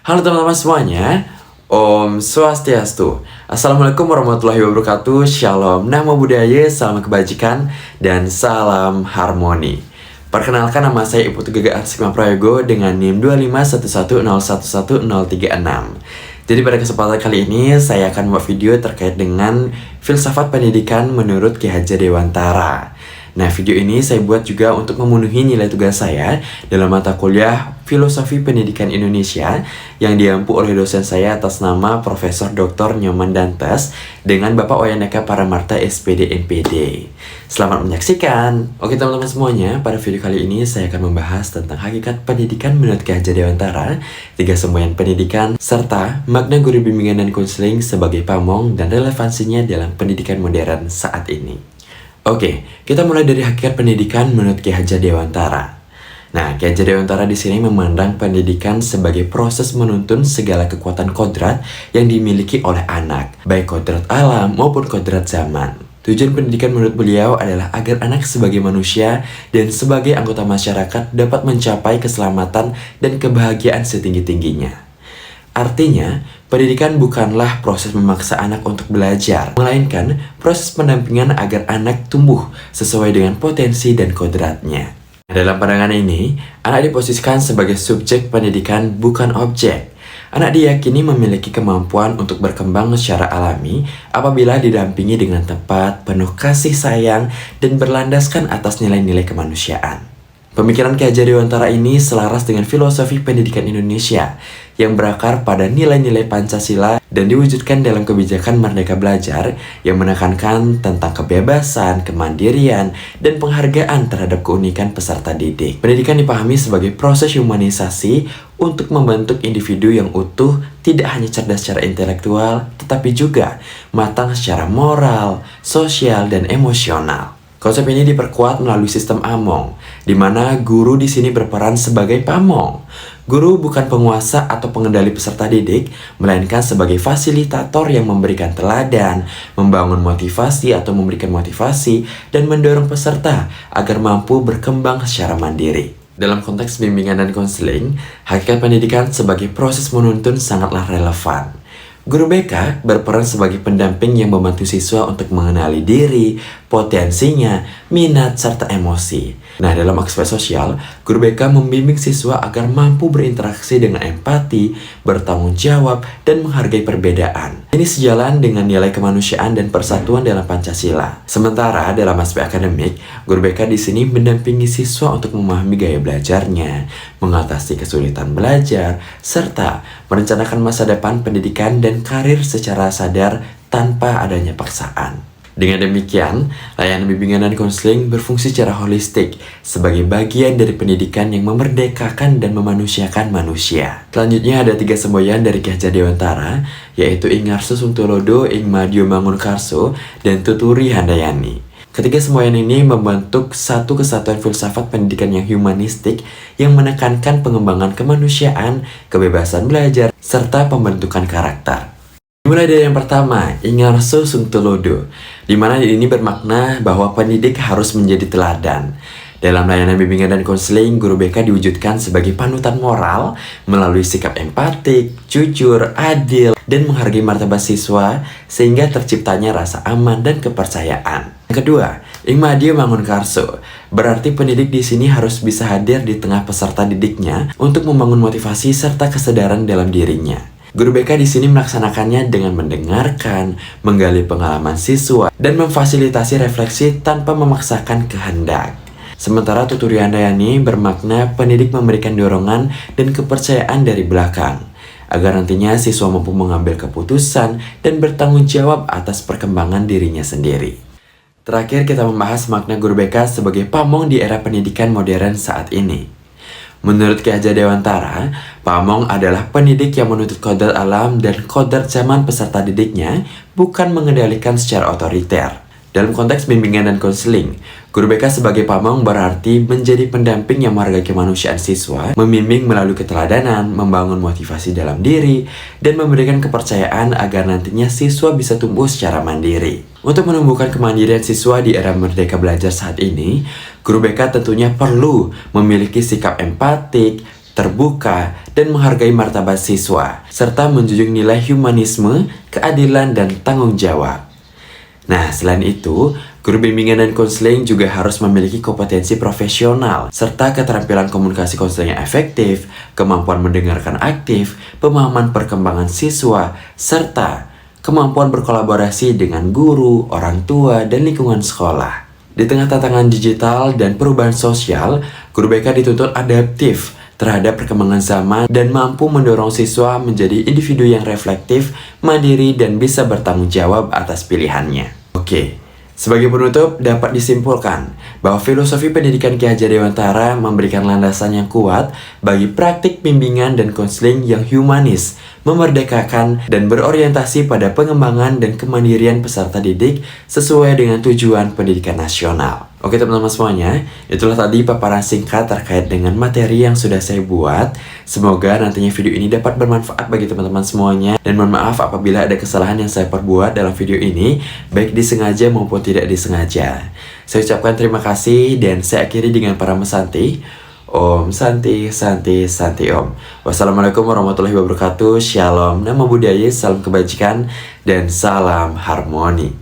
Halo teman-teman semuanya, Om Swastiastu. Assalamualaikum warahmatullahi wabarakatuh. Shalom, namo buddhaya, salam kebajikan, dan salam harmoni. Perkenalkan, nama saya Iputu Gagak Arsikma Prayogo dengan NIM 25111011036. Jadi pada kesempatan kali ini saya akan membuat video terkait dengan filsafat pendidikan menurut Ki Hajar Dewantara. Nah, video ini saya buat juga untuk memenuhi nilai tugas saya dalam mata kuliah Filosofi Pendidikan Indonesia yang diampu oleh dosen saya atas nama Profesor Dr. Nyoman Dantes dengan Bapak Oyaneka Paramarta SPD MPD. Selamat menyaksikan. Oke teman-teman semuanya, pada video kali ini saya akan membahas tentang hakikat pendidikan menurut Ki Hajar Dewantara, 3 semboyan pendidikan, serta makna guru bimbingan dan konseling sebagai pamong dan relevansinya dalam pendidikan modern saat ini. Oke, kita mulai dari hakikat pendidikan menurut Ki Hajar Dewantara. Nah, Ki Hajar Dewantara di sini memandang pendidikan sebagai proses menuntun segala kekuatan kodrat yang dimiliki oleh anak, baik kodrat alam maupun kodrat zaman. Tujuan pendidikan menurut beliau adalah agar anak sebagai manusia dan sebagai anggota masyarakat dapat mencapai keselamatan dan kebahagiaan setinggi-tingginya. Artinya, pendidikan bukanlah proses memaksa anak untuk belajar, melainkan proses pendampingan agar anak tumbuh sesuai dengan potensi dan kodratnya. Dalam pandangan ini, anak diposisikan sebagai subjek pendidikan, bukan objek. Anak diyakini memiliki kemampuan untuk berkembang secara alami apabila didampingi dengan tepat, penuh kasih sayang, dan berlandaskan atas nilai-nilai kemanusiaan. Pemikiran Ki Hajar Dewantara ini selaras dengan filosofi pendidikan Indonesia yang berakar pada nilai-nilai Pancasila dan diwujudkan dalam kebijakan Merdeka Belajar yang menekankan tentang kebebasan, kemandirian, dan penghargaan terhadap keunikan peserta didik. Pendidikan dipahami sebagai proses humanisasi untuk membentuk individu yang utuh, tidak hanya cerdas secara intelektual, tetapi juga matang secara moral, sosial, dan emosional. Konsep ini diperkuat melalui sistem Among, di mana guru di sini berperan sebagai pamong. Guru bukan penguasa atau pengendali peserta didik, melainkan sebagai fasilitator yang memberikan teladan, membangun motivasi atau memberikan motivasi, dan mendorong peserta agar mampu berkembang secara mandiri. Dalam konteks bimbingan dan konseling, hakikat pendidikan sebagai proses menuntun sangatlah relevan. Guru BK berperan sebagai pendamping yang membantu siswa untuk mengenali diri, potensinya, minat, serta emosi. Nah, dalam aspek sosial, guru BK membimbing siswa agar mampu berinteraksi dengan empati, bertanggung jawab, dan menghargai perbedaan. Ini sejalan dengan nilai kemanusiaan dan persatuan dalam Pancasila. Sementara dalam aspek akademik, guru BK di sini mendampingi siswa untuk memahami gaya belajarnya, mengatasi kesulitan belajar, serta merencanakan masa depan pendidikan dan karir secara sadar tanpa adanya paksaan. Dengan demikian, layanan bimbingan dan konseling berfungsi secara holistik sebagai bagian dari pendidikan yang memerdekakan dan memanusiakan manusia. Selanjutnya ada 3 semboyan dari Ki Hajar Dewantara, yaitu Ingarso Sungtolodo, Ingmadio Mangunkarso, dan Tuturi Handayani. Ketiga semboyan ini membentuk satu kesatuan filsafat pendidikan yang humanistik yang menekankan pengembangan kemanusiaan, kebebasan belajar, serta pembentukan karakter. Mulai dari yang pertama, Ingarso Sungtolodo, di mana ini bermakna bahwa pendidik harus menjadi teladan. Dalam layanan bimbingan dan konseling, guru BK diwujudkan sebagai panutan moral melalui sikap empatik, jujur, adil, dan menghargai martabat siswa sehingga terciptanya rasa aman dan kepercayaan. Yang kedua, Ingmadio Mangunkarso, berarti pendidik di sini harus bisa hadir di tengah peserta didiknya untuk membangun motivasi serta kesadaran dalam dirinya. Guru BK di sini melaksanakannya dengan mendengarkan, menggali pengalaman siswa, dan memfasilitasi refleksi tanpa memaksakan kehendak. Sementara Tuturi Handayani bermakna pendidik memberikan dorongan dan kepercayaan dari belakang, agar nantinya siswa mampu mengambil keputusan dan bertanggung jawab atas perkembangan dirinya sendiri. Terakhir, kita membahas makna guru BK sebagai pamong di era pendidikan modern saat ini. Menurut Ki Hajar Dewantara, pamong adalah pendidik yang menuntut kodrat alam dan kodrat zaman peserta didiknya, bukan mengendalikan secara otoriter. Dalam konteks bimbingan dan konseling, guru BK sebagai pamong berarti menjadi pendamping yang menghargai kemanusiaan siswa, membimbing melalui keteladanan, membangun motivasi dalam diri, dan memberikan kepercayaan agar nantinya siswa bisa tumbuh secara mandiri. Untuk menumbuhkan kemandirian siswa di era Merdeka Belajar saat ini, guru BK tentunya perlu memiliki sikap empatik, terbuka, dan menghargai martabat siswa, serta menjunjung nilai humanisme, keadilan, dan tanggung jawab. Nah, selain itu, guru bimbingan dan konseling juga harus memiliki kompetensi profesional, serta keterampilan komunikasi konseling yang efektif, kemampuan mendengarkan aktif, pemahaman perkembangan siswa, serta kemampuan berkolaborasi dengan guru, orang tua, dan lingkungan sekolah. Di tengah tantangan digital dan perubahan sosial, guru BK dituntut adaptif terhadap perkembangan zaman dan mampu mendorong siswa menjadi individu yang reflektif, mandiri, dan bisa bertanggung jawab atas pilihannya. Oke, sebagai penutup dapat disimpulkan bahwa filosofi pendidikan Ki Hajar Dewantara memberikan landasan yang kuat bagi praktik bimbingan dan konseling yang humanis, memerdekakan, dan berorientasi pada pengembangan dan kemandirian peserta didik sesuai dengan tujuan pendidikan nasional. Oke teman-teman semuanya, itulah tadi paparan singkat terkait dengan materi yang sudah saya buat. Semoga nantinya video ini dapat bermanfaat bagi teman-teman semuanya. Dan mohon maaf apabila ada kesalahan yang saya perbuat dalam video ini, baik disengaja maupun tidak disengaja. Saya ucapkan terima kasih dan saya akhiri dengan para mesanti. Om Santi Santi Santi Om. Wassalamualaikum warahmatullahi wabarakatuh. Shalom, namo buddhaya, salam kebajikan, dan salam harmoni.